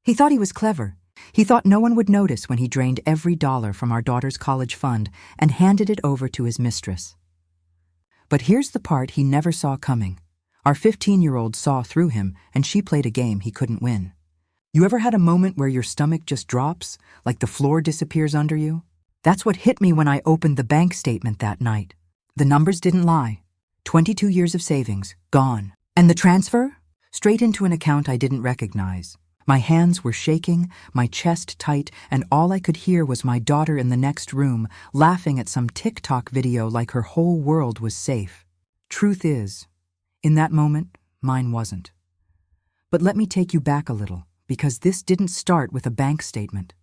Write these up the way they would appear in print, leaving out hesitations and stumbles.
He thought he was clever. He thought no one would notice when he drained every dollar from our daughter's college fund and handed it over to his mistress. But here's the part he never saw coming. Our 15-year-old saw through him, and she played a game he couldn't win. You ever had a moment where your stomach just drops, like the floor disappears under you? That's what hit me when I opened the bank statement that night. The numbers didn't lie. 22 years of savings, gone. And the transfer? Straight into an account I didn't recognize. My hands were shaking, my chest tight, and all I could hear was my daughter in the next room, laughing at some TikTok video like her whole world was safe. Truth is, in that moment, mine wasn't. But let me take you back a little, because this didn't start with a bank statement.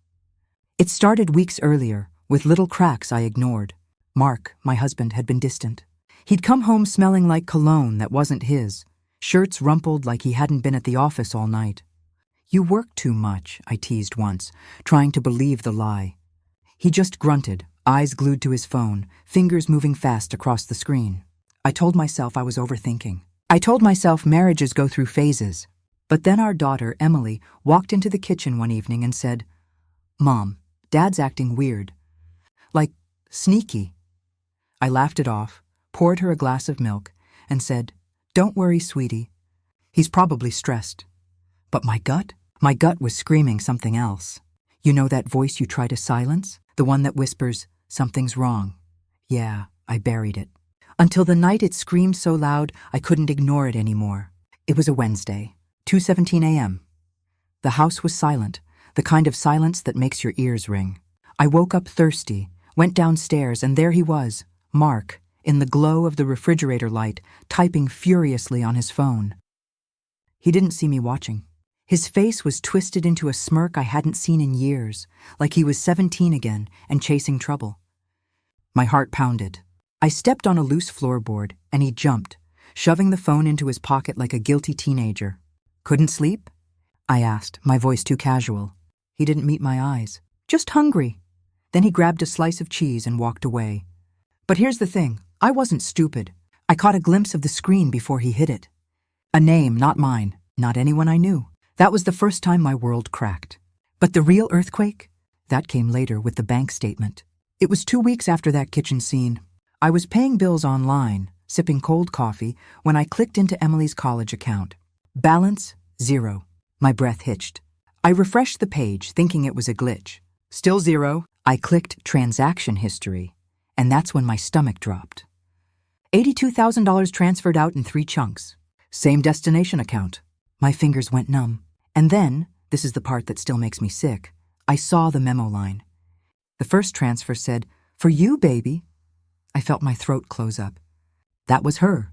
It started weeks earlier, with little cracks I ignored. Mark, my husband, had been distant. He'd come home smelling like cologne that wasn't his, shirts rumpled like he hadn't been at the office all night. "You work too much," I teased once, trying to believe the lie. He just grunted, eyes glued to his phone, fingers moving fast across the screen. I told myself I was overthinking. I told myself marriages go through phases. But then our daughter, Emily, walked into the kitchen one evening and said, "Mom, Dad's acting weird. Like, sneaky." I laughed it off, poured her a glass of milk, and said, "Don't worry, sweetie. He's probably stressed." But my gut was screaming something else. You know that voice you try to silence? The one that whispers, "Something's wrong." Yeah, I buried it. Until the night it screamed so loud I couldn't ignore it anymore. It was a Wednesday, 2:17 a.m. The house was silent, the kind of silence that makes your ears ring. I woke up thirsty, went downstairs, and there he was, Mark, in the glow of the refrigerator light, typing furiously on his phone. He didn't see me watching. His face was twisted into a smirk I hadn't seen in years, like he was 17 again and chasing trouble. My heart pounded. I stepped on a loose floorboard, and he jumped, shoving the phone into his pocket like a guilty teenager. "Couldn't sleep?" I asked, my voice too casual. He didn't meet my eyes. "Just hungry." Then he grabbed a slice of cheese and walked away. But here's the thing, I wasn't stupid. I caught a glimpse of the screen before he hit it. A name, not mine, not anyone I knew. That was the first time my world cracked. But the real earthquake? That came later with the bank statement. It was 2 weeks after that kitchen scene. I was paying bills online, sipping cold coffee, when I clicked into Emily's college account. Balance, 0. My breath hitched. I refreshed the page, thinking it was a glitch. Still 0. I clicked transaction history, and that's when my stomach dropped. $82,000 transferred out in 3 chunks. Same destination account. My fingers went numb. And then, this is the part that still makes me sick, I saw the memo line. The first transfer said, "For you, baby." I felt my throat close up. That was her,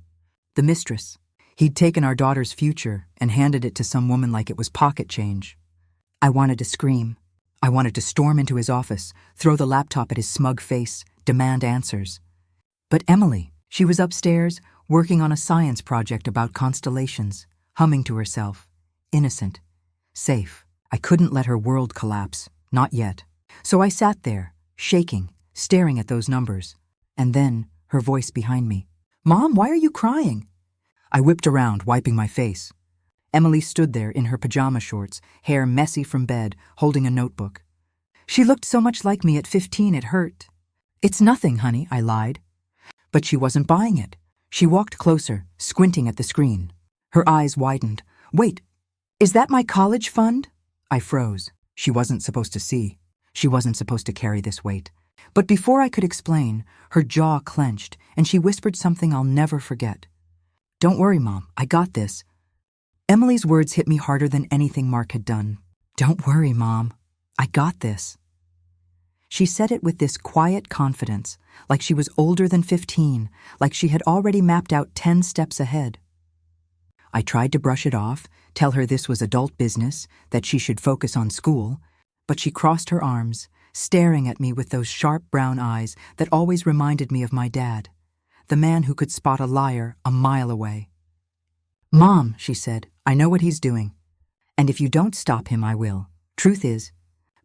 the mistress. He'd taken our daughter's future and handed it to some woman like it was pocket change. I wanted to scream. I wanted to storm into his office, throw the laptop at his smug face, demand answers. But Emily, she was upstairs, working on a science project about constellations, humming to herself, innocent, safe. I couldn't let her world collapse, not yet. So I sat there, shaking, staring at those numbers. And then, her voice behind me. "Mom, why are you crying?" I whipped around, wiping my face. Emily stood there in her pajama shorts, hair messy from bed, holding a notebook. She looked so much like me at 15 it hurt. "It's nothing, honey," I lied. But she wasn't buying it. She walked closer, squinting at the screen. Her eyes widened. "Wait, is that my college fund?" I froze. She wasn't supposed to see. She wasn't supposed to carry this weight. But before I could explain, her jaw clenched, and she whispered something I'll never forget. "Don't worry, Mom, I got this." Emily's words hit me harder than anything Mark had done. "Don't worry, Mom, I got this." She said it with this quiet confidence, like she was older than 15, like she had already mapped out 10 steps ahead. I tried to brush it off, tell her this was adult business, that she should focus on school, but she crossed her arms, staring at me with those sharp brown eyes that always reminded me of my dad, the man who could spot a liar a mile away. "Mom," she said, "I know what he's doing. And if you don't stop him, I will. Truth is,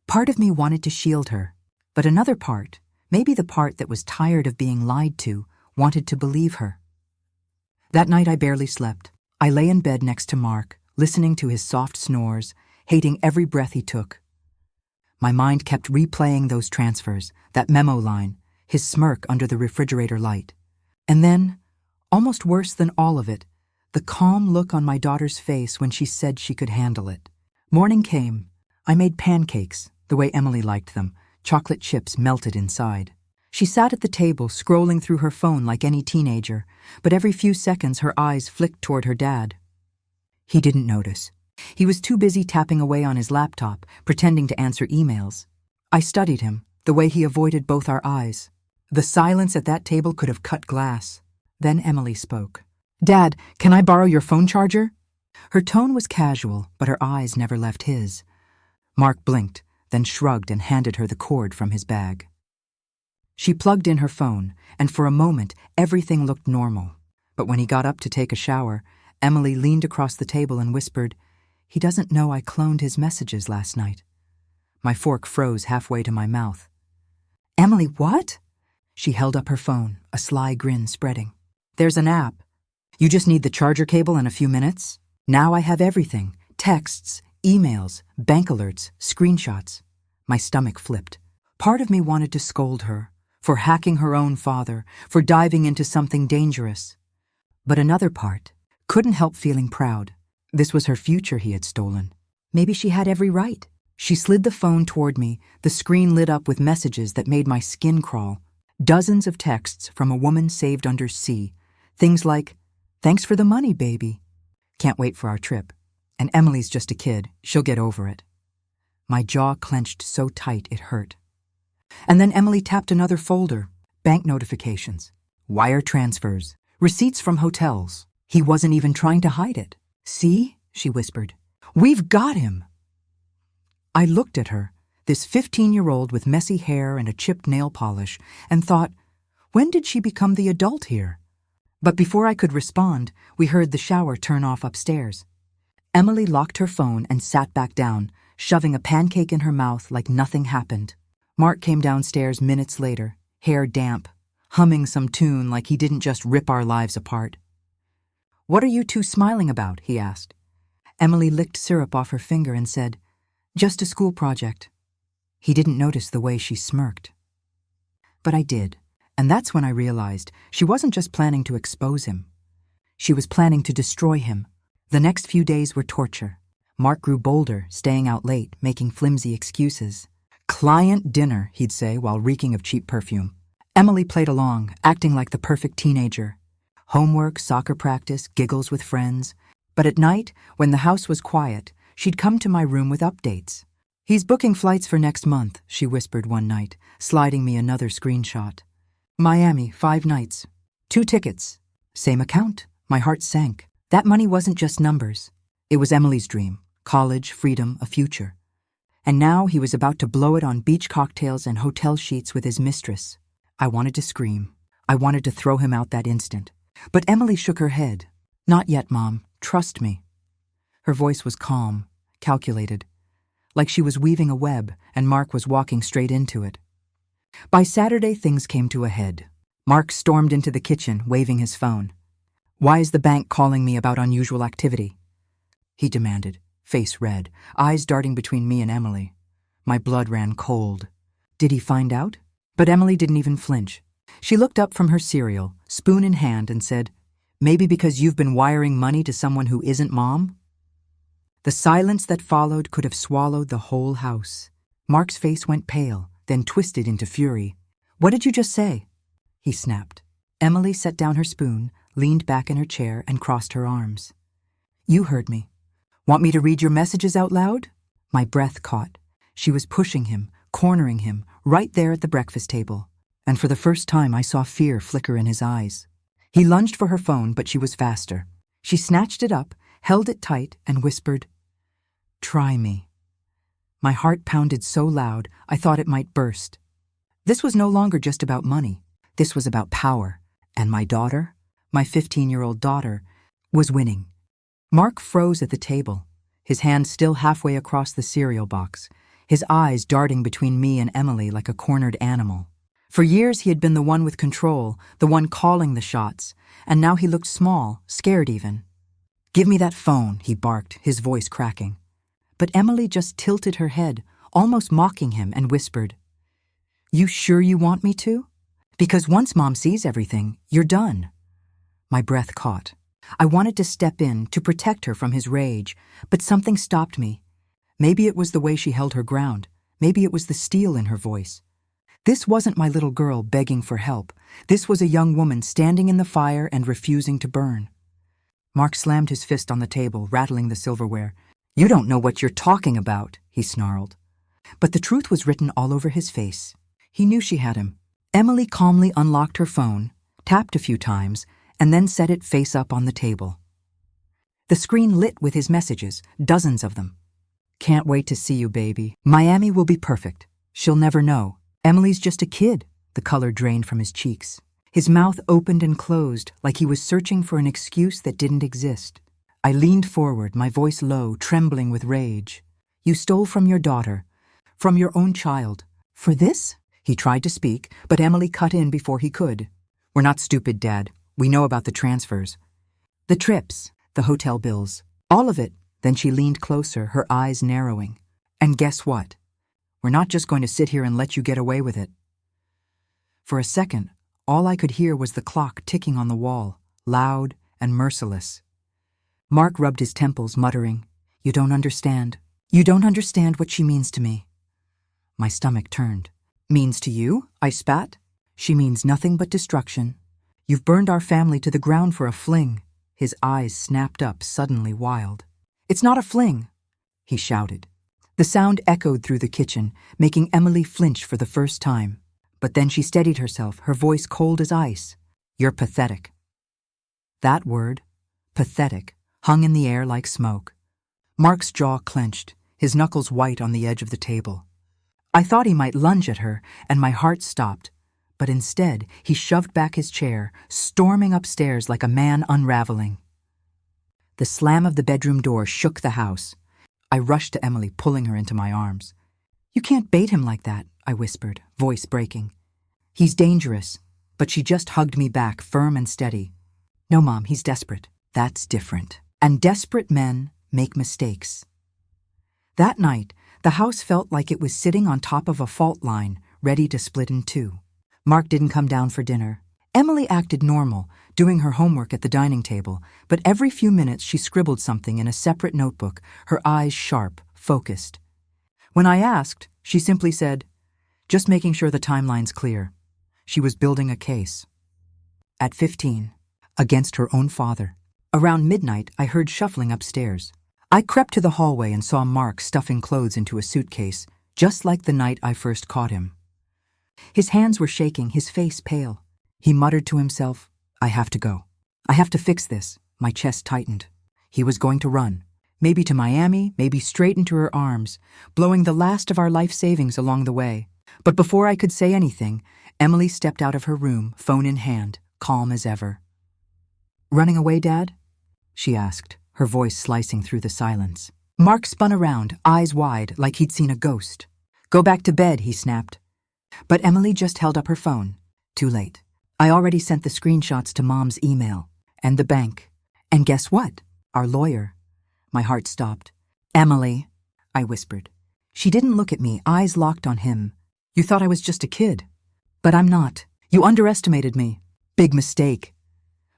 part of me wanted to shield her, but another part, maybe the part that was tired of being lied to, wanted to believe her." That night I barely slept. I lay in bed next to Mark, listening to his soft snores, hating every breath he took. My mind kept replaying those transfers, that memo line, his smirk under the refrigerator light. And then, almost worse than all of it, the calm look on my daughter's face when she said she could handle it. Morning came. I made pancakes, the way Emily liked them, chocolate chips melted inside. She sat at the table, scrolling through her phone like any teenager, but every few seconds her eyes flicked toward her dad. He didn't notice. He was too busy tapping away on his laptop, pretending to answer emails. I studied him, the way he avoided both our eyes. The silence at that table could have cut glass. Then Emily spoke. "Dad, can I borrow your phone charger?" Her tone was casual, but her eyes never left his. Mark blinked, then shrugged and handed her the cord from his bag. She plugged in her phone, and for a moment everything looked normal. But when he got up to take a shower, Emily leaned across the table and whispered, "He doesn't know I cloned his messages last night." My fork froze halfway to my mouth. "Emily, what?" She held up her phone, a sly grin spreading. "There's an app. You just need the charger cable and a few minutes. Now I have everything. Texts, emails, bank alerts, screenshots." My stomach flipped. Part of me wanted to scold her for hacking her own father, for diving into something dangerous. But another part couldn't help feeling proud. This was her future he had stolen. Maybe she had every right. She slid the phone toward me, the screen lit up with messages that made my skin crawl. Dozens of texts from a woman saved under C. Things like, "Thanks for the money, baby. Can't wait for our trip. And Emily's just a kid. She'll get over it." My jaw clenched so tight it hurt. And then Emily tapped another folder. Bank notifications, wire transfers, receipts from hotels. He wasn't even trying to hide it. "See?" she whispered. "We've got him." I looked at her, this 15-year-old with messy hair and a chipped nail polish, and thought, when did she become the adult here? But before I could respond, we heard the shower turn off upstairs. Emily locked her phone and sat back down, shoving a pancake in her mouth like nothing happened. Mark came downstairs minutes later, hair damp, humming some tune like he didn't just rip our lives apart. "What are you two smiling about?" he asked. Emily licked syrup off her finger and said, "Just a school project." He didn't notice the way she smirked. But I did, and that's when I realized she wasn't just planning to expose him. She was planning to destroy him. The next few days were torture. Mark grew bolder, staying out late, making flimsy excuses. "Client dinner," he'd say while reeking of cheap perfume. Emily played along, acting like the perfect teenager. Homework, soccer practice, giggles with friends. But at night, when the house was quiet, she'd come to my room with updates. "He's booking flights for next month," she whispered one night, sliding me another screenshot. "Miami, 5 nights. 2 tickets. Same account." My heart sank. That money wasn't just numbers. It was Emily's dream. College, freedom, a future. And now he was about to blow it on beach cocktails and hotel sheets with his mistress. I wanted to scream. I wanted to throw him out that instant. But Emily shook her head. "Not yet, Mom. Trust me." Her voice was calm, calculated, like she was weaving a web and Mark was walking straight into it. By Saturday, things came to a head. Mark stormed into the kitchen, waving his phone. "Why is the bank calling me about unusual activity?" he demanded, face red, eyes darting between me and Emily. My blood ran cold. Did he find out? But Emily didn't even flinch. She looked up from her cereal, spoon in hand, and said, "Maybe because you've been wiring money to someone who isn't Mom?" The silence that followed could have swallowed the whole house. Mark's face went pale, then twisted into fury. "What did you just say?" he snapped. Emily set down her spoon, leaned back in her chair, and crossed her arms. "You heard me. Want me to read your messages out loud?" My breath caught. She was pushing him, cornering him, right there at the breakfast table. And for the first time I saw fear flicker in his eyes. He lunged for her phone, but she was faster. She snatched it up, held it tight, and whispered, "Try me." My heart pounded so loud I thought it might burst. This was no longer just about money. This was about power. And my daughter, my 15-year-old daughter, was winning. Mark froze at the table, his hand still halfway across the cereal box, his eyes darting between me and Emily like a cornered animal. For years he had been the one with control, the one calling the shots, and now he looked small, scared even. "Give me that phone," he barked, his voice cracking. But Emily just tilted her head, almost mocking him, and whispered, "You sure you want me to? Because once Mom sees everything, you're done." My breath caught. I wanted to step in to protect her from his rage, but something stopped me. Maybe it was the way she held her ground. Maybe it was the steel in her voice. This wasn't my little girl begging for help. This was a young woman standing in the fire and refusing to burn. Mark slammed his fist on the table, rattling the silverware. "You don't know what you're talking about," he snarled. But the truth was written all over his face. He knew she had him. Emily calmly unlocked her phone, tapped a few times, and then set it face up on the table. The screen lit with his messages, dozens of them. "Can't wait to see you, baby. Miami will be perfect. She'll never know. Emily's just a kid." The color drained from his cheeks. His mouth opened and closed like he was searching for an excuse that didn't exist. I leaned forward, my voice low, trembling with rage. "You stole from your daughter, from your own child. For this?" He tried to speak, but Emily cut in before he could. "We're not stupid, Dad. We know about the transfers. The trips, the hotel bills, all of it." Then she leaned closer, her eyes narrowing. "And guess what? We're not just going to sit here and let you get away with it." For a second, all I could hear was the clock ticking on the wall, loud and merciless. Mark rubbed his temples, muttering, "You don't understand. You don't understand what she means to me." My stomach turned. "Means to you?" I spat. "She means nothing but destruction. You've burned our family to the ground for a fling." His eyes snapped up, suddenly wild. "It's not a fling," he shouted. The sound echoed through the kitchen, making Emily flinch for the first time. But then she steadied herself, her voice cold as ice. "You're pathetic." That word, pathetic, hung in the air like smoke. Mark's jaw clenched, his knuckles white on the edge of the table. I thought he might lunge at her, and my heart stopped. But instead, he shoved back his chair, storming upstairs like a man unraveling. The slam of the bedroom door shook the house. I rushed to Emily, pulling her into my arms. "You can't bait him like that," I whispered, voice breaking. "He's dangerous." But she just hugged me back, firm and steady. "No, Mom, he's desperate." "That's different. And desperate men make mistakes." That night, the house felt like it was sitting on top of a fault line, ready to split in two. Mark didn't come down for dinner. Emily acted normal, doing her homework at the dining table, but every few minutes she scribbled something in a separate notebook, her eyes sharp, focused. When I asked, she simply said, "Just making sure the timeline's clear." She was building a case. At 15, against her own father. Around midnight, I heard shuffling upstairs. I crept to the hallway and saw Mark stuffing clothes into a suitcase, just like the night I first caught him. His hands were shaking, his face pale. He muttered to himself, "I have to go. I have to fix this." My chest tightened. He was going to run. Maybe to Miami, maybe straight into her arms, blowing the last of our life savings along the way. But before I could say anything, Emily stepped out of her room, phone in hand, calm as ever. "Running away, Dad?" she asked, her voice slicing through the silence. Mark spun around, eyes wide, like he'd seen a ghost. "Go back to bed," he snapped. But Emily just held up her phone. Too late. I already sent the screenshots to Mom's email. And the bank. And guess what? Our lawyer. My heart stopped. "Emily," I whispered. She didn't look at me, eyes locked on him. "You thought I was just a kid. But I'm not. You underestimated me. Big mistake."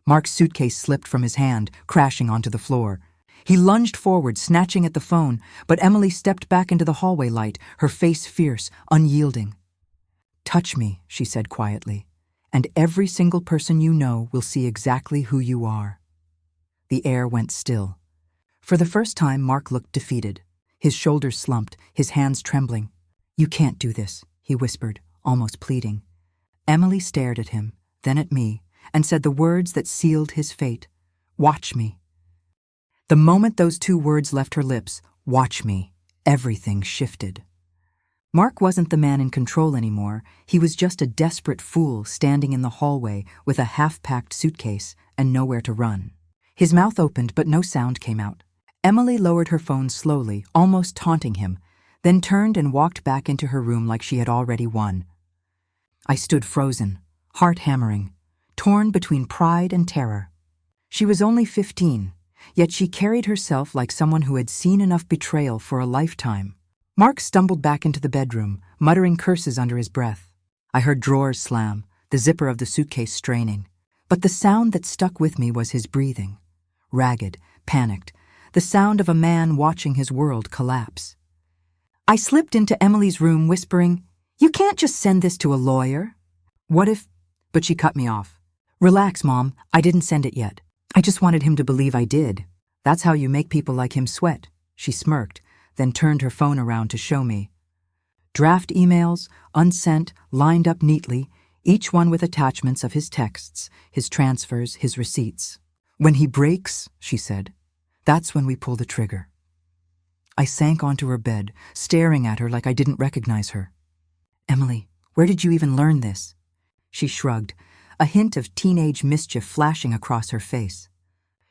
Mark's suitcase slipped from his hand, crashing onto the floor. He lunged forward, snatching at the phone, but Emily stepped back into the hallway light, her face fierce, unyielding. "Touch me," she said quietly, "and every single person you know will see exactly who you are." The air went still. For the first time, Mark looked defeated. His shoulders slumped, his hands trembling. "You can't do this," he whispered, almost pleading. Emily stared at him, then at me, and said the words that sealed his fate. "Watch me." The moment those two words left her lips, "watch me," everything shifted. Mark wasn't the man in control anymore. He was just a desperate fool standing in the hallway with a half-packed suitcase and nowhere to run. His mouth opened, but no sound came out. Emily lowered her phone slowly, almost taunting him, then turned and walked back into her room like she had already won. I stood frozen, heart hammering, torn between pride and terror. She was only 15, Yet she carried herself like someone who had seen enough betrayal for a lifetime. Mark stumbled back into the bedroom, muttering curses under his breath. I heard drawers slam, the zipper of the suitcase straining. But the sound that stuck with me was his breathing. Ragged, panicked, the sound of a man watching his world collapse. I slipped into Emily's room whispering, "You can't just send this to a lawyer." "What if—" But she cut me off. "Relax, Mom, I didn't send it yet. I just wanted him to believe I did. That's how you make people like him sweat." She smirked, then turned her phone around to show me. Draft emails, unsent, lined up neatly, each one with attachments of his texts, his transfers, his receipts. "When he breaks," she said, "that's when we pull the trigger." I sank onto her bed, staring at her like I didn't recognize her. "Emily, where did you even learn this?" She shrugged, a hint of teenage mischief flashing across her face.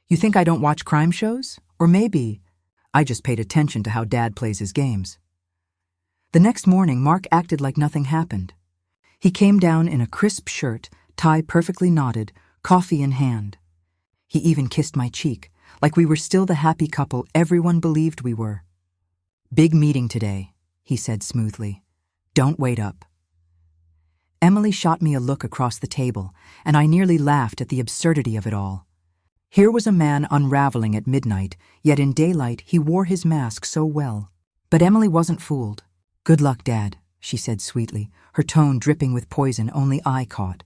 "You think I don't watch crime shows? Or maybe I just paid attention to how Dad plays his games." The next morning, Mark acted like nothing happened. He came down in a crisp shirt, tie perfectly knotted, coffee in hand. He even kissed my cheek, like we were still the happy couple everyone believed we were. "Big meeting today," he said smoothly. "Don't wait up." Emily shot me a look across the table, and I nearly laughed at the absurdity of it all. Here was a man unraveling at midnight, yet in daylight he wore his mask so well. But Emily wasn't fooled. "Good luck, Dad," she said sweetly, her tone dripping with poison only I caught.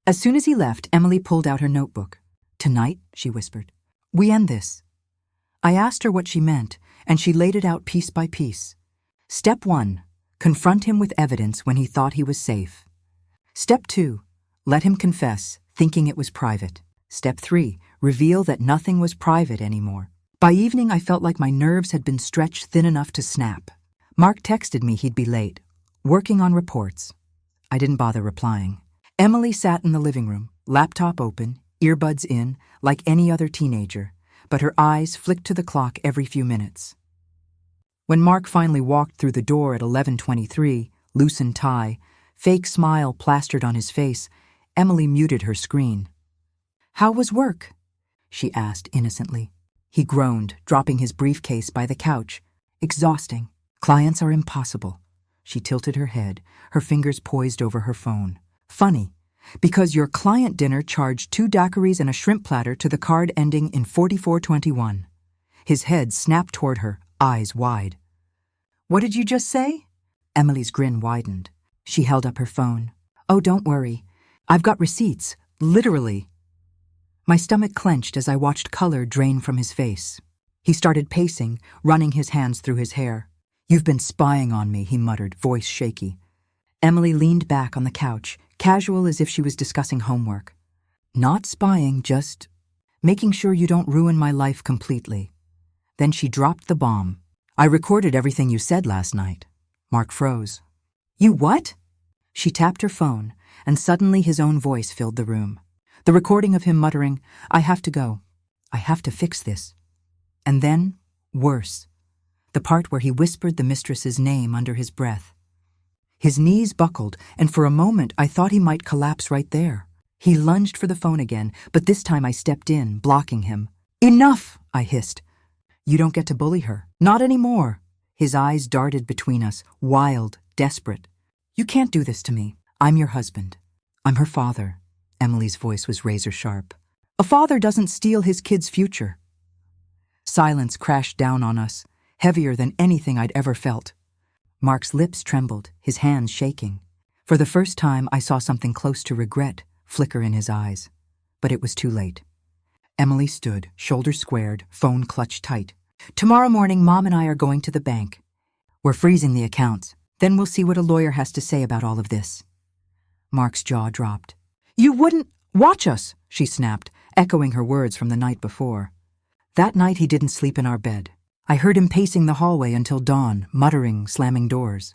As soon as he left, Emily pulled out her notebook. "Tonight," she whispered, "we end this." I asked her what she meant, and she laid it out piece by piece. Step 1, confront him with evidence when he thought he was safe. Step 2, let him confess, thinking it was private. Step 3, reveal that nothing was private anymore. By evening, I felt like my nerves had been stretched thin enough to snap. Mark texted me he'd be late, working on reports. I didn't bother replying. Emily sat in the living room, laptop open, earbuds in, like any other teenager, but her eyes flicked to the clock every few minutes. When Mark finally walked through the door at 11:23, loosened tie, fake smile plastered on his face, Emily muted her screen. "How was work?" she asked innocently. He groaned, dropping his briefcase by the couch. "Exhausting. Clients are impossible." She tilted her head, her fingers poised over her phone. "Funny, because your client dinner charged 2 daiquiris and a shrimp platter to the card ending in 4421. His head snapped toward her, eyes wide. "What did you just say?" Emily's grin widened. She held up her phone. "Oh, don't worry. I've got receipts, literally." My stomach clenched as I watched color drain from his face. He started pacing, running his hands through his hair. "You've been spying on me," he muttered, voice shaky. Emily leaned back on the couch, casual as if she was discussing homework. "Not spying, just making sure you don't ruin my life completely." Then she dropped the bomb. "I recorded everything you said last night." Mark froze. "You what?" She tapped her phone, and suddenly his own voice filled the room. The recording of him muttering, "I have to go. I have to fix this." And then, worse, the part where he whispered the mistress's name under his breath. His knees buckled, and for a moment I thought he might collapse right there. He lunged for the phone again, but this time I stepped in, blocking him. "Enough!" I hissed. "You don't get to bully her. Not anymore." His eyes darted between us, wild, desperate. "You can't do this to me. I'm your husband. I'm her father." Emily's voice was razor sharp. "A father doesn't steal his kid's future." Silence crashed down on us, heavier than anything I'd ever felt. Mark's lips trembled, his hands shaking. For the first time, I saw something close to regret flicker in his eyes. But it was too late. Emily stood, shoulders squared, phone clutched tight. "Tomorrow morning, Mom and I are going to the bank. We're freezing the accounts. Then we'll see what a lawyer has to say about all of this." Mark's jaw dropped. "You wouldn't watch us," she snapped, echoing her words from the night before. That night he didn't sleep in our bed. I heard him pacing the hallway until dawn, muttering, slamming doors.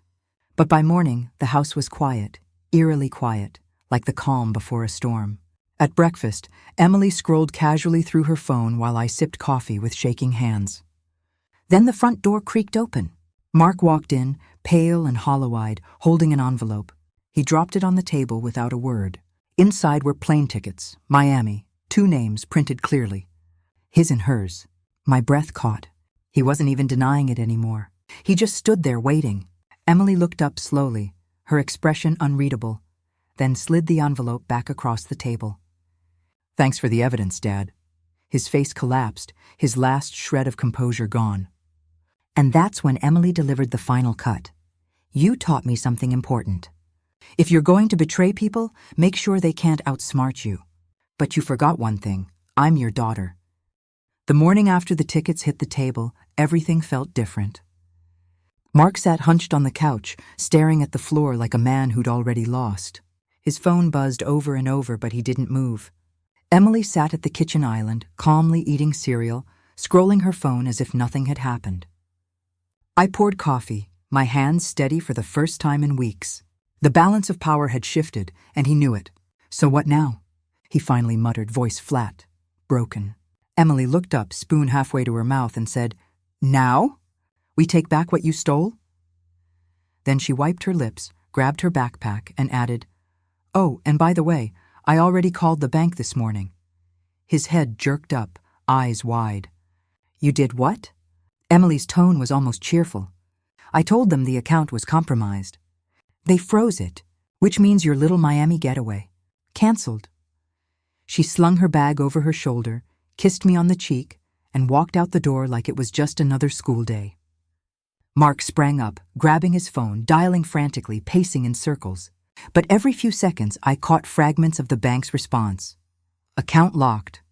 But by morning, the house was quiet, eerily quiet, like the calm before a storm. At breakfast, Emily scrolled casually through her phone while I sipped coffee with shaking hands. Then the front door creaked open. Mark walked in, pale and hollow-eyed, holding an envelope. He dropped it on the table without a word. Inside were plane tickets, Miami, 2 names printed clearly. His and hers. My breath caught. He wasn't even denying it anymore. He just stood there waiting. Emily looked up slowly, her expression unreadable, then slid the envelope back across the table. "Thanks for the evidence, Dad." His face collapsed, his last shred of composure gone. And that's when Emily delivered the final cut. "You taught me something important. If you're going to betray people, make sure they can't outsmart you. But you forgot one thing. I'm your daughter." The morning after the tickets hit the table, everything felt different. Mark sat hunched on the couch, staring at the floor like a man who'd already lost. His phone buzzed over and over, but he didn't move. Emily sat at the kitchen island, calmly eating cereal, scrolling her phone as if nothing had happened. I poured coffee, my hands steady for the first time in weeks. The balance of power had shifted, and he knew it. "So what now?" he finally muttered, voice flat, broken. Emily looked up, spoon halfway to her mouth, and said, "Now? We take back what you stole?" Then she wiped her lips, grabbed her backpack, and added, "Oh, and by the way, I already called the bank this morning." His head jerked up, eyes wide. "You did what?" Emily's tone was almost cheerful. "I told them the account was compromised. They froze it, which means your little Miami getaway. Cancelled." She slung her bag over her shoulder, kissed me on the cheek, and walked out the door like it was just another school day. Mark sprang up, grabbing his phone, dialing frantically, pacing in circles. But every few seconds I caught fragments of the bank's response. "Account locked.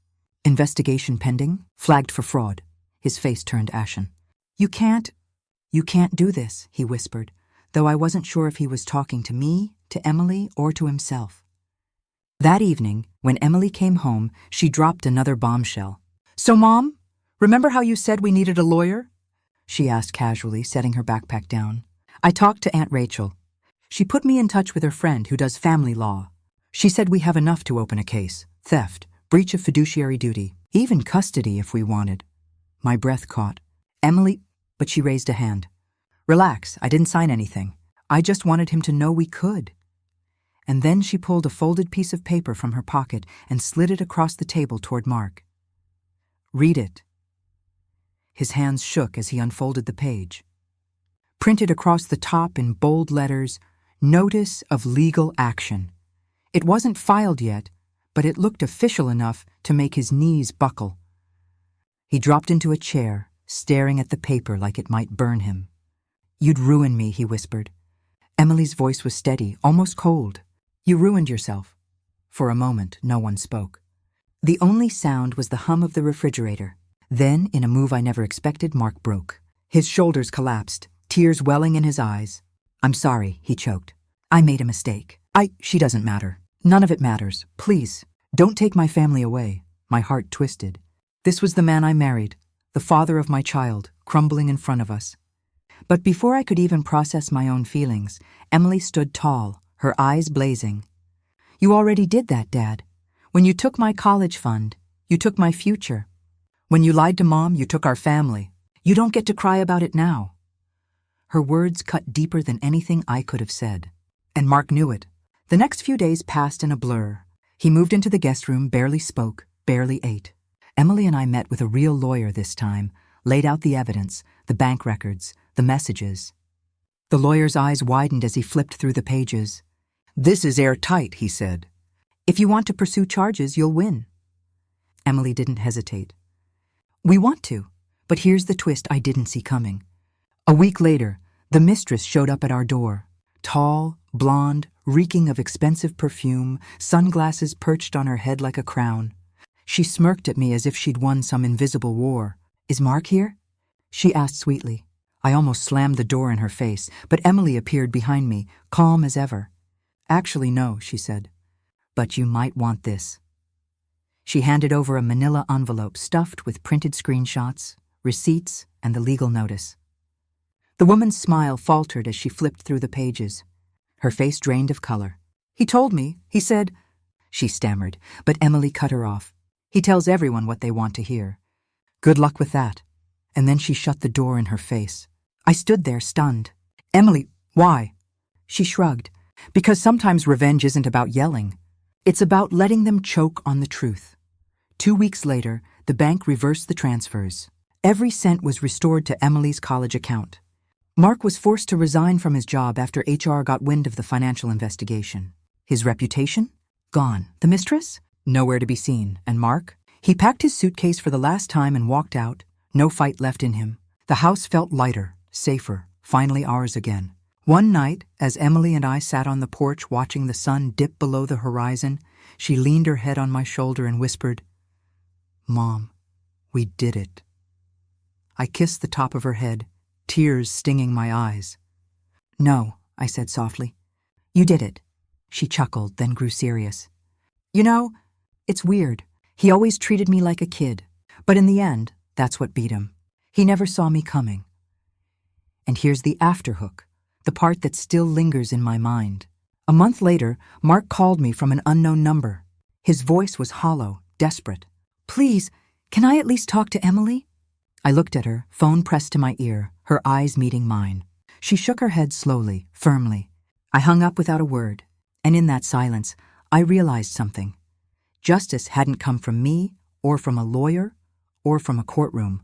Investigation pending. Flagged for fraud." His face turned ashen. You can't do this," he whispered, though I wasn't sure if he was talking to me, to Emily, or to himself. That evening, when Emily came home, she dropped another bombshell. "So, Mom, remember how you said we needed a lawyer?" she asked casually, setting her backpack down. "I talked to Aunt Rachel. She put me in touch with her friend who does family law. She said we have enough to open a case. Theft, breach of fiduciary duty, even custody if we wanted." My breath caught. "Emily," but she raised a hand. "Relax, I didn't sign anything. I just wanted him to know we could." And then she pulled a folded piece of paper from her pocket and slid it across the table toward Mark. "Read it." His hands shook as he unfolded the page. Printed across the top in bold letters, "Notice of legal action." It wasn't filed yet, but it looked official enough to make his knees buckle. He dropped into a chair, staring at the paper like it might burn him. "You'd ruin me," he whispered. Emily's voice was steady, almost cold. "You ruined yourself." For a moment, no one spoke. The only sound was the hum of the refrigerator. Then, in a move I never expected, Mark broke. His shoulders collapsed, tears welling in his eyes. "I'm sorry," he choked. "I made a mistake. She doesn't matter. None of it matters. Please, don't take my family away." My heart twisted. This was the man I married, the father of my child, crumbling in front of us. But before I could even process my own feelings, Emily stood tall, her eyes blazing. "You already did that, Dad. When you took my college fund, you took my future. When you lied to Mom, you took our family. You don't get to cry about it now." Her words cut deeper than anything I could have said. And Mark knew it. The next few days passed in a blur. He moved into the guest room, barely spoke, barely ate. Emily and I met with a real lawyer this time, laid out the evidence, the bank records, the messages. The lawyer's eyes widened as he flipped through the pages. "This is airtight," he said. "If you want to pursue charges, you'll win." Emily didn't hesitate. "We want to, but here's the twist I didn't see coming." A week later, the mistress showed up at our door. Tall, blonde, reeking of expensive perfume, sunglasses perched on her head like a crown. She smirked at me as if she'd won some invisible war. "Is Mark here?" she asked sweetly. I almost slammed the door in her face, but Emily appeared behind me, calm as ever. "Actually, no," she said. "But you might want this." She handed over a manila envelope stuffed with printed screenshots, receipts, and the legal notice. The woman's smile faltered as she flipped through the pages. Her face drained of color. "He told me, he said—" she stammered, but Emily cut her off. "He tells everyone what they want to hear. Good luck with that." And then she shut the door in her face. I stood there stunned. "Emily, why?" She shrugged. "Because sometimes revenge isn't about yelling. It's about letting them choke on the truth." 2 weeks later, the bank reversed the transfers. Every cent was restored to Emily's college account. Mark was forced to resign from his job after HR got wind of the financial investigation. His reputation? Gone. The mistress? Nowhere to be seen. And Mark? He packed his suitcase for the last time and walked out. No fight left in him. The house felt lighter, safer, finally ours again. One night, as Emily and I sat on the porch watching the sun dip below the horizon, she leaned her head on my shoulder and whispered, "Mom, we did it." I kissed the top of her head, tears stinging my eyes. "No," I said softly. "You did it." She chuckled, then grew serious. "You know, it's weird. He always treated me like a kid. But in the end, that's what beat him. He never saw me coming." And here's the afterhook, the part that still lingers in my mind. A month later, Mark called me from an unknown number. His voice was hollow, desperate. "Please, can I at least talk to Emily?" I looked at her, phone pressed to my ear, her eyes meeting mine. She shook her head slowly, firmly. I hung up without a word, and in that silence, I realized something. Justice hadn't come from me, or from a lawyer, or from a courtroom.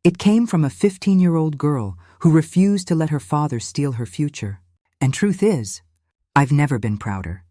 It came from a 15-year-old girl who refused to let her father steal her future. And truth is, I've never been prouder.